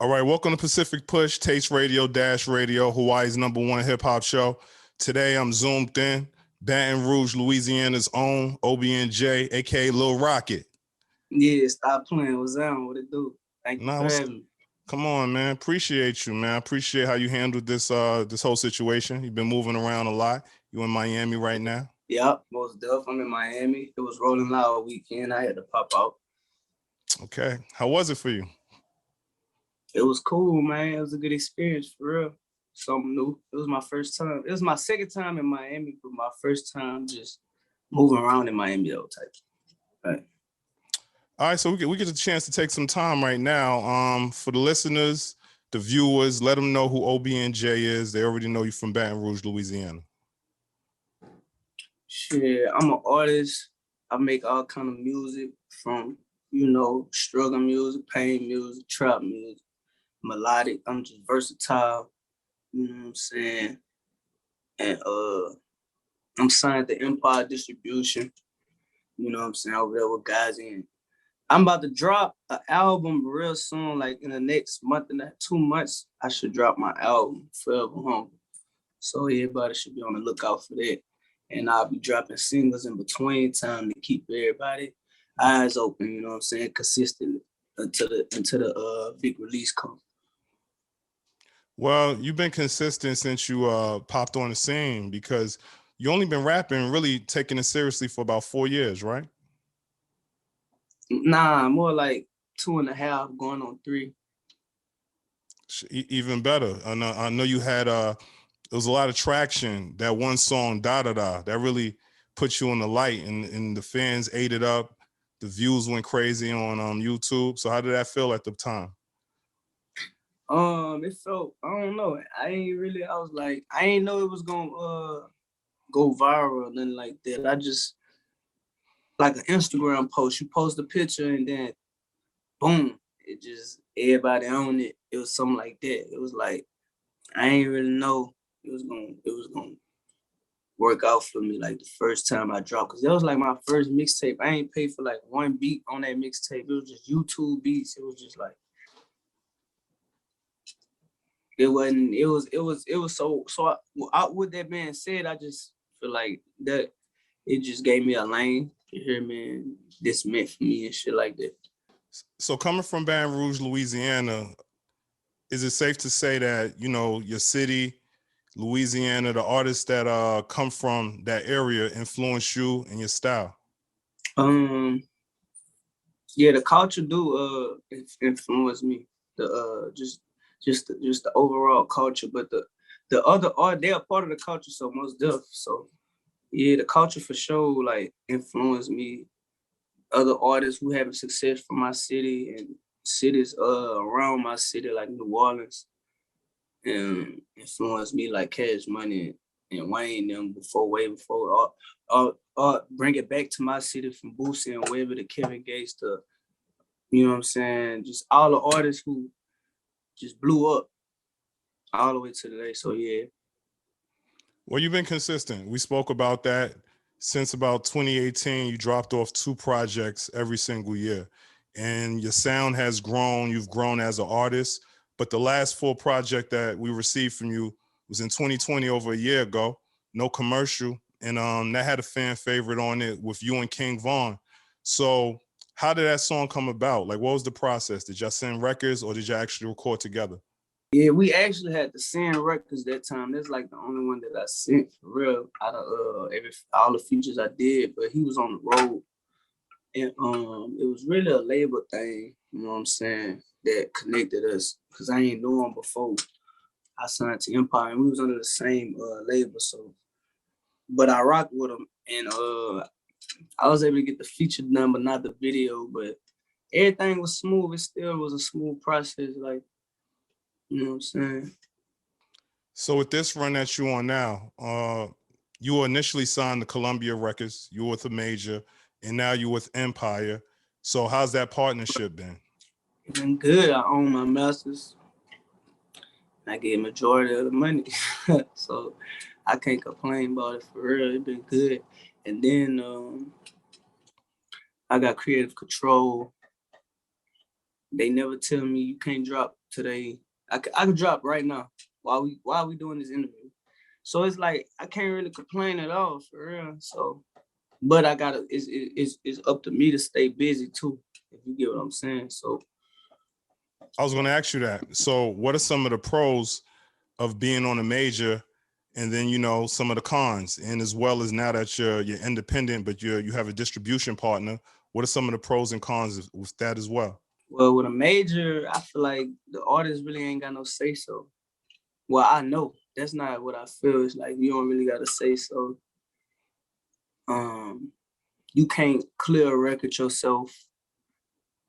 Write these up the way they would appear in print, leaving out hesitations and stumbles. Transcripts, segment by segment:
All right, welcome to Pacific Push, Taste Radio Dash Radio, Hawaii's #1 hip hop show. Today I'm zoomed in, Baton Rouge, Louisiana's own OBNJ, aka Lil Rocket. Yeah, stop playing. What's on? What it do? Thank you for having me. Come on, man. Appreciate you, man. Appreciate how you handled this this whole situation. You've been moving around a lot. You in Miami right now? Yep, most definitely. I'm in Miami. It was Rolling Loud weekend. I had to pop out. Okay. How was it for you? It was cool, man. It was a good experience for real. Something new. It was my first time. It was my second time in Miami, but my first time just moving around in Miami though type. Right. All right, so we get a chance to take some time right now. For the listeners, the viewers, let them know who OBNJ is. They already know you from Baton Rouge, Louisiana. Shit, I'm an artist. I make all kind of music from, struggle music, pain music, trap music, melodic. I'm just versatile. You know what I'm saying? And I'm signed to Empire Distribution. You know what I'm saying? Over there with guys in. I'm about to drop an album real soon, like in the next month and 2 months, I should drop my album, Forever Humble. So everybody should be on the lookout for that. And I'll be dropping singles in between time to keep everybody eyes open, you know what I'm saying, consistently until the big release comes. Well, you've been consistent since you popped on the scene because you only been rapping, really taking it seriously for about 4 years, right? Nah, more like 2.5, going on 3. Even better. I know you had there was a lot of traction. That one song, Da Da Da, that really put you in the light, and the fans ate it up. The views went crazy on YouTube. So how did that feel at the time? It felt, I don't know. I ain't know it was gonna go viral or nothing like that. I just, like an Instagram post, you post a picture and then boom, it just, everybody on it. It was something like that. It was like, I ain't really know it was gonna work out for me like the first time I dropped. Cause that was like my first mixtape. I ain't paid for like one beat on that mixtape. It was just YouTube beats. It was just like, it was so with that being said, I just feel like that it just gave me a lane. You hear me? And this meant for me and shit like that. So coming from Baton Rouge, Louisiana, is it safe to say that, your city, Louisiana, the artists that come from that area influence you and your style? Yeah, the culture do influence me. The just the overall culture, but the other art, they're part of the culture, so most deaf. So yeah, the culture for sure like influenced me. Other artists who having success from my city and cities around my city like New Orleans and influenced me like Cash Money and Wayne them way before bring it back to my city from Boosie and Weber to Kevin Gates to, you know what I'm saying, just all the artists who just blew up all the way to today. So yeah. Well, you've been consistent. We spoke about that. Since about 2018, you dropped off 2 projects every single year. And your sound has grown. You've grown as an artist. But the last full project that we received from you was in 2020, over a year ago. No commercial. And that had a fan favorite on it with you and King Von. So how did that song come about? Like, what was the process? Did y'all send records or did y'all actually record together? Yeah, we actually had to send records that time. That's like the only one that I sent for real out of all the features I did. But he was on the road, and it was really a label thing. You know what I'm saying? That connected us because I ain't know him before. I signed to Empire, and we was under the same label. So, but I rocked with him, and I was able to get the featured number, not the video. But everything was smooth. It still was a smooth process, like. You know what I'm saying? So with this run that you on now, you were initially signed to Columbia Records, you were with a major, and now you're with Empire. So how's that partnership been? It's been good. I own my masters. I get a majority of the money. So I can't complain about it for real. It's been good. And then I got creative control. They never tell me you can't drop today. I could drop right now while we doing this interview. So it's like I can't really complain at all for real. So, but I gotta it's up to me to stay busy too. If you get what I'm saying. So I was going to ask you that. So, what are some of the pros of being on a major, and then some of the cons, and as well as now that you're independent, but you have a distribution partner? What are some of the pros and cons with that as well? well with a major, I feel like the artist really ain't got no say so. Well, I know that's not what I feel. It's like you don't really gotta say so. You can't clear a record yourself.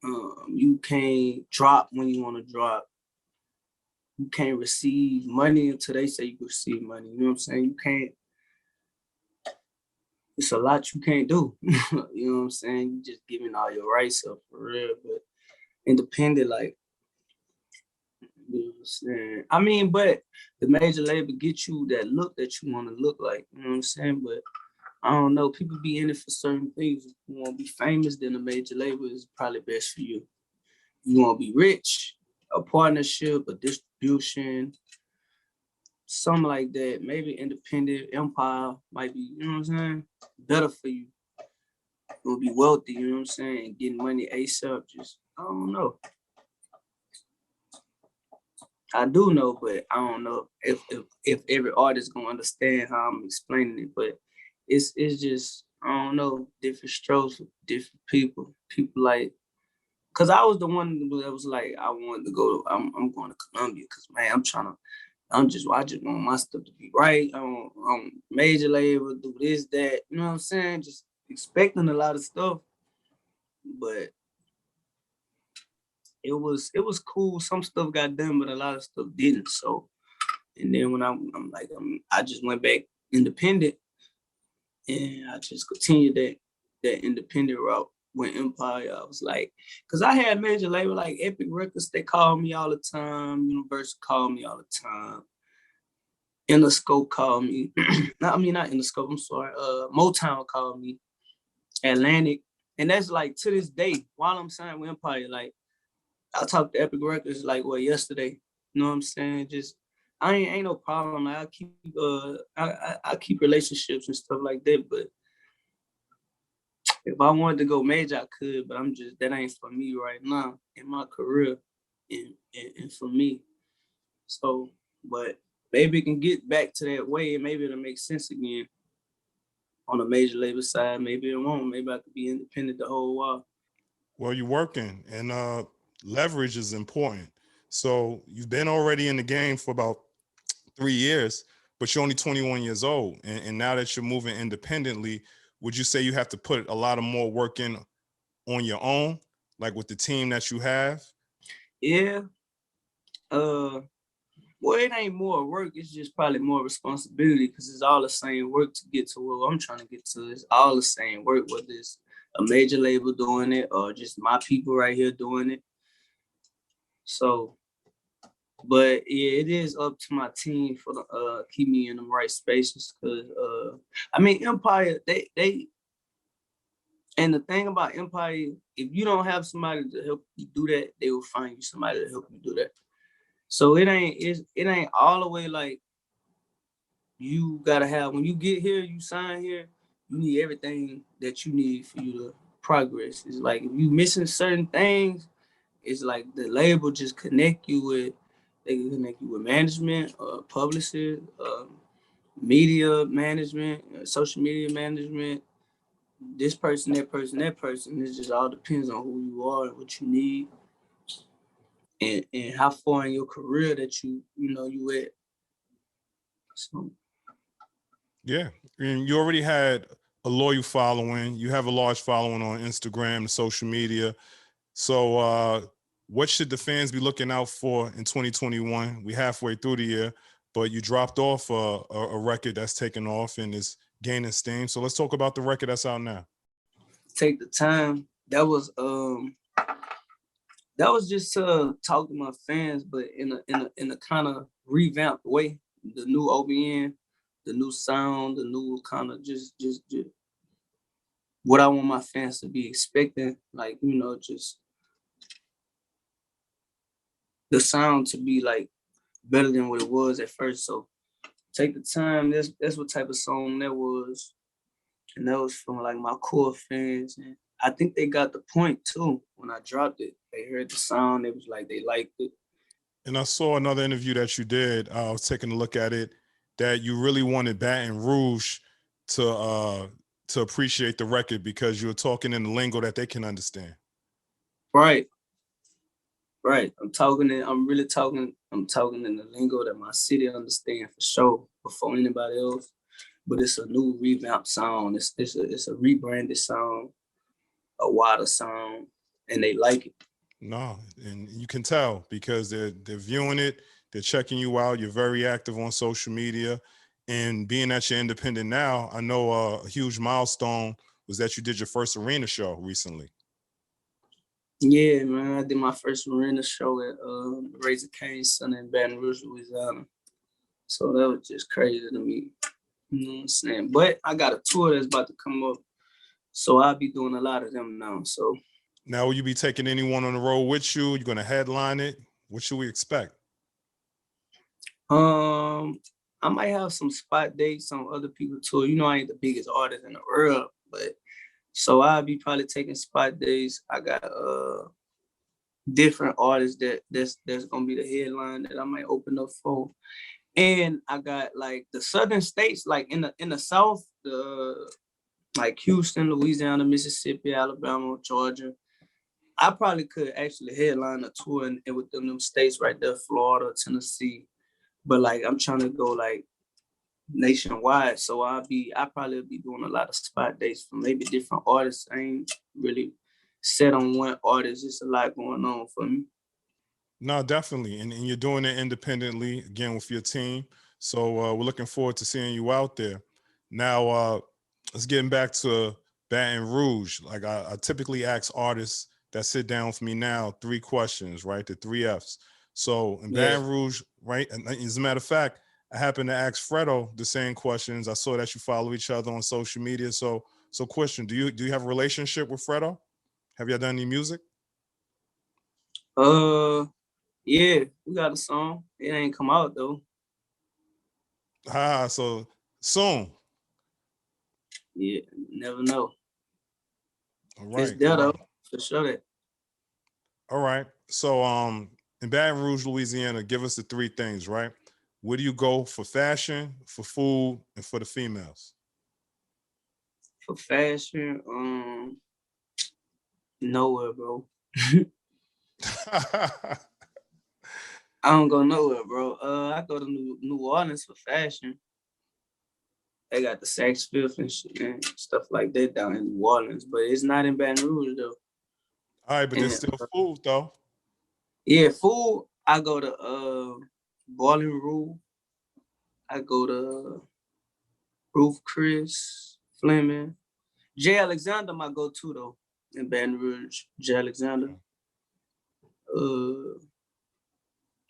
You can't drop when you want to drop. You can't receive money until they say you can receive money. You know what I'm saying? You can't. It's a lot you can't do. You know what I'm saying? You just giving all your rights up for real. But independent, like, you know what I'm saying? I mean, but the major label get you that look that you want to look like. You know what I'm saying? But I don't know. People be in it for certain things. If you want to be famous, then a major label is probably best for you. You want to be rich, a partnership, a distribution, something like that. Maybe independent empire might be, you know what I'm saying, better for you. You'll be wealthy, you know what I'm saying, getting money ASAP. Just, I don't know. I do know, but I don't know if every artist gonna understand how I'm explaining it. But it's just, I don't know, different strokes for different people. People like, cause I was the one that was like, I wanted to go. I'm going to Columbia, cause man, I just want my stuff to be right. I'm major label, do this, that. You know what I'm saying? Just expecting a lot of stuff, but it was cool. Some stuff got done, but a lot of stuff didn't. So, and then when I just went back independent, and I just continued that independent route. When Empire, I was like, cause I had major label like Epic Records. They called me all the time. Universal called me all the time. Interscope called me. Not Interscope. I'm sorry. Motown called me. Atlantic, and that's like to this day. While I'm signed with Empire, like I talked to Epic Records like yesterday. You know what I'm saying? Just I ain't no problem. Like, I keep relationships and stuff like that. But if I wanted to go major, I could. But that ain't for me right now in my career, and for me. So, but maybe it can get back to that way, and maybe it'll make sense again on a major label side. Maybe it won't. Maybe I could be independent the whole while. Well, you're working, and leverage is important. So you've been already in the game for about 3 years, but you're only 21 years old. And now that you're moving independently, would you say you have to put a lot of more work in on your own, like with the team that you have? Yeah. Well, it ain't more work. It's just probably more responsibility because it's all the same work to get to where I'm trying to get to. It's all the same work, whether it's a major label doing it or just my people right here doing it. So, but yeah, it is up to my team for the keep me in the right spaces. Cause Empire, they and the thing about Empire, if you don't have somebody to help you do that, they will find you somebody to help you do that. So it ain't all the way like you gotta have when you get here, you sign here, you need everything that you need for you to progress. It's like if you missing certain things, it's like the label just they can connect you with management, publishers, media management, social media management, this person, that person, that person. It just all depends on who you are and what you need and how far in your career that you at. So Yeah. And you already had a loyal following. You have a large following on Instagram and social media. So what should the fans be looking out for in 2021? We halfway through the year, but you dropped off a record that's taken off and is gaining steam. So let's talk about the record that's out now. Take the time. That was just to talk to my fans, but in a kind of revamped way. The new OBN, the new sound, the new kind of just what I want my fans to be expecting. Like, just the sound to be like better than what it was at first. So take the time. That's what type of song that was. And that was from like my core fans. And I think they got the point too. When I dropped it, they heard the sound. It was like they liked it. And I saw another interview that you did. I was taking a look at it, that you really wanted Baton Rouge to appreciate the record because you were talking in the lingo that they can understand. Right. Right. I'm really talking in the lingo that my city understand for sure before anybody else. But it's a new revamped sound. It's a rebranded sound, a wider sound, and they like it. No, and you can tell because they're viewing it, they're checking you out. You're very active on social media, and being that you're independent now, I know a huge milestone was that you did your first arena show recently. Yeah, man. I did my first arena show at Razor Cane Center in Baton Rouge, Louisiana. So that was just crazy to me. You know what I'm saying? But I got a tour that's about to come up. So I'll be doing a lot of them now. So Now, will you be taking anyone on the road with you? You're going to headline it? What should we expect? I might have some spot dates on other people's tour. You know, I ain't the biggest artist in the world, but so I'll be probably taking spot days. I got different artists that's gonna be the headline that I might open up for. And I got like the southern states, like in the south, the like Houston, Louisiana, Mississippi, Alabama, Georgia. I probably could actually headline a tour in with them states right there, Florida, Tennessee. But like I'm trying to go like nationwide. So I probably be doing a lot of spot dates from maybe different artists. I ain't really set on one artist. It's a lot going on for me. No, definitely. And you're doing it independently, again, with your team. So we're looking forward to seeing you out there. Now, let's get back to Baton Rouge. Like I typically ask artists that sit down with me now 3 questions, right? The 3 Fs. So in Yeah. Baton Rouge, right? And as a matter of fact, I happened to ask Fredo the same questions. I saw that you follow each other on social media. So question, do you have a relationship with Fredo? Have y'all done any music? Uh yeah, we got a song. It ain't come out though. So soon. Yeah, never know. All It's right, there all though, right, for sure that. all right. So in Baton Rouge, Louisiana, give us the 3 things, right? Where do you go for fashion, for food, and for the females? For fashion, nowhere, bro. I don't go nowhere, bro. I go to New Orleans for fashion. They got the Saks Fifth and shit and stuff like that down in New Orleans, but it's not in Baton Rouge though. All right, but there's And still food though. yeah, food. I go to Boiling Roof. I go to Roof Chris Fleming. J. Alexander, my go-to though in Baton Rouge. J. Alexander. Uh,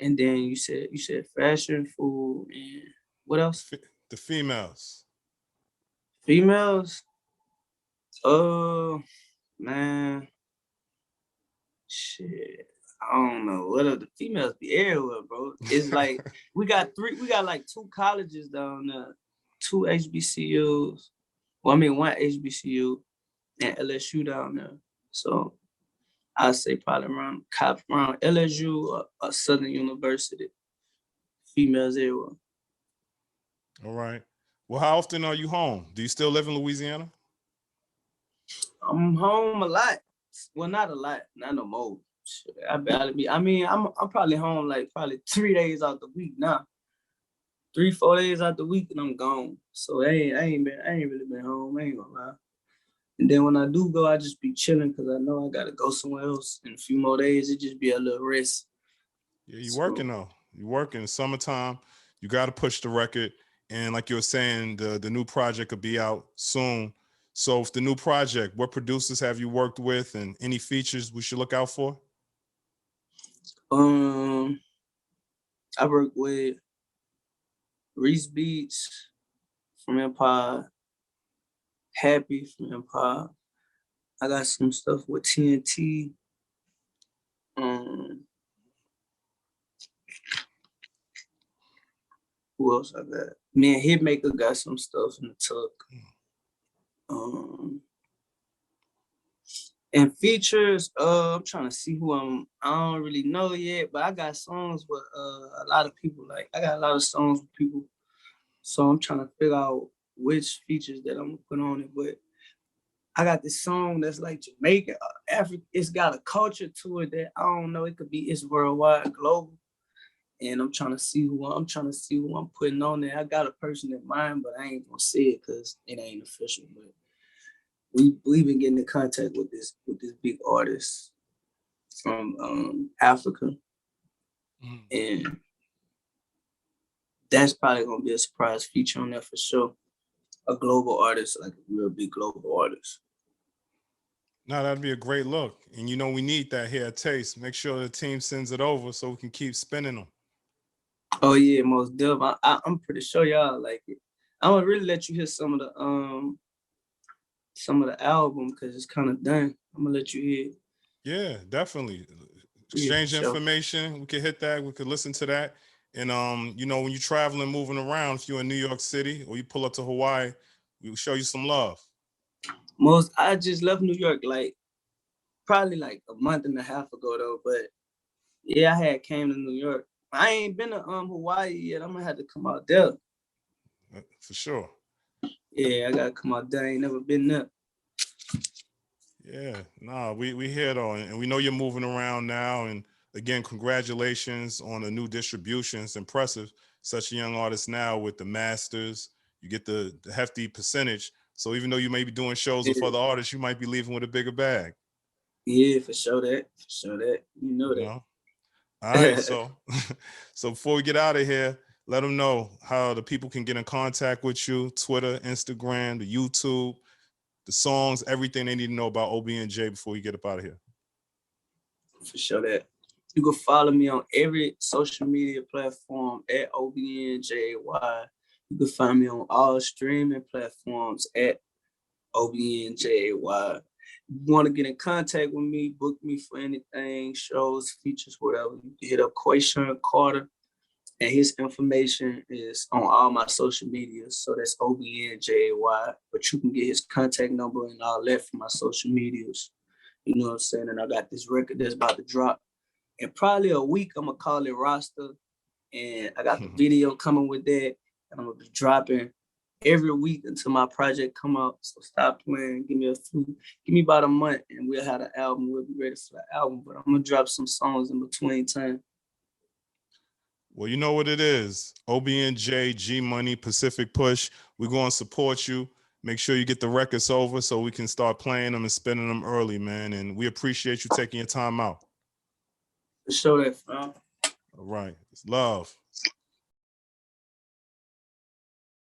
and then you said fashion, food, and what else? The females. Females. Uh, man, shit. I don't know. What are the females be everywhere, bro? It's like we got like 2 colleges down there, 2 HBCUs. Well, I mean 1 HBCU and LSU down there. So I'd say probably around LSU or Southern University. Females everywhere. All right. Well, how often are you home? Do you still live in Louisiana? I'm home a lot. Well, not a lot, not no more. Shit, I barely be. I mean, I'm probably home like probably 3 days out the week now. 3, 4 days out the week and I'm gone. So I ain't really been home. I ain't gonna lie. And then when I do go, I just be chilling because I know I gotta go somewhere else in a few more days. It just be a little rest. Yeah, you So working though. You working. Summertime. You got to push the record. And like you were saying, the new project could be out soon. So, if the new project, what producers have you worked with, and any features we should look out for? um, I work with Reese Beats from Empire, Happy from Empire. I got some stuff with TNT. Um, Who else I got? Me and Hitmaker got some stuff in the tuck. And features, I'm trying to see who I don't really know yet, but I got songs with a lot of people. Like I got a lot of songs with people, so I'm trying to figure out which features that I'm gonna put on it. But I got this song that's like Jamaican, African. It's got a culture to it that I don't know. It could be it's worldwide, global. And I'm trying to see who I'm putting on there. I got a person in mind, but I ain't gonna say it because it ain't official. But we've been getting in contact with this big artist from Africa, and that's probably gonna be a surprise feature on there for sure. A global artist, like a real big global artist. No, that'd be a great look. And you know, we need that here at Taste. Make sure the team sends it over so we can keep spinning them. Oh yeah, most definitely. I'm pretty sure y'all like it. I'm gonna really let you hear some of the album because it's kind of done. I'm gonna let you hear it. Yeah, definitely. Yeah, for Exchange sure. information. We could hit that. We could listen to that. And you know, when you're traveling, moving around, if you're in New York City or you pull up to Hawaii, we'll show you some love. I just left New York like probably like a month and a half ago though, but yeah, I had came to New York. I ain't been to Hawaii yet. I'm gonna have to come out there. For sure. Yeah, I gotta come out there. I ain't never been there. Yeah, no, we here though, and we know you're moving around now. And again, congratulations on the new distribution. It's impressive. Such a young artist now with the masters, you get the hefty percentage. So even though you may be doing shows with Yeah, other artists, you might be leaving with a bigger bag. yeah, for sure that. For sure that. You know You that. know. All right, so so before we get out of here, let them know how the people can get in contact with you: Twitter, Instagram, the YouTube, the songs, everything they need to know about OB&J before we get up out of here. For sure that. You can follow me on every social media platform at OBNJY. You can find me on all streaming platforms at OBNJY. You want to get in contact with me, book me for anything, shows, features, whatever, you can hit up Quayshawn Carter, and his information is on all my social media. So that's OBNJY, but you can get his contact number and all that from my social medias. You know what I'm saying? And I got this record that's about to drop in probably a week. I'm gonna call it Roster, and I got the video coming with that, and I'm gonna be dropping every week until my project come out. So stop playing. Give me about a month, and we'll have the album. We'll be ready for the album. But I'm gonna drop some songs in between time. Well, you know what it is. OB&J, G Money, Pacific Push. We're going to support you. Make sure you get the records over so we can start playing them and spinning them early, man. And we appreciate you taking your time out. Show that, fam. All right. It's love.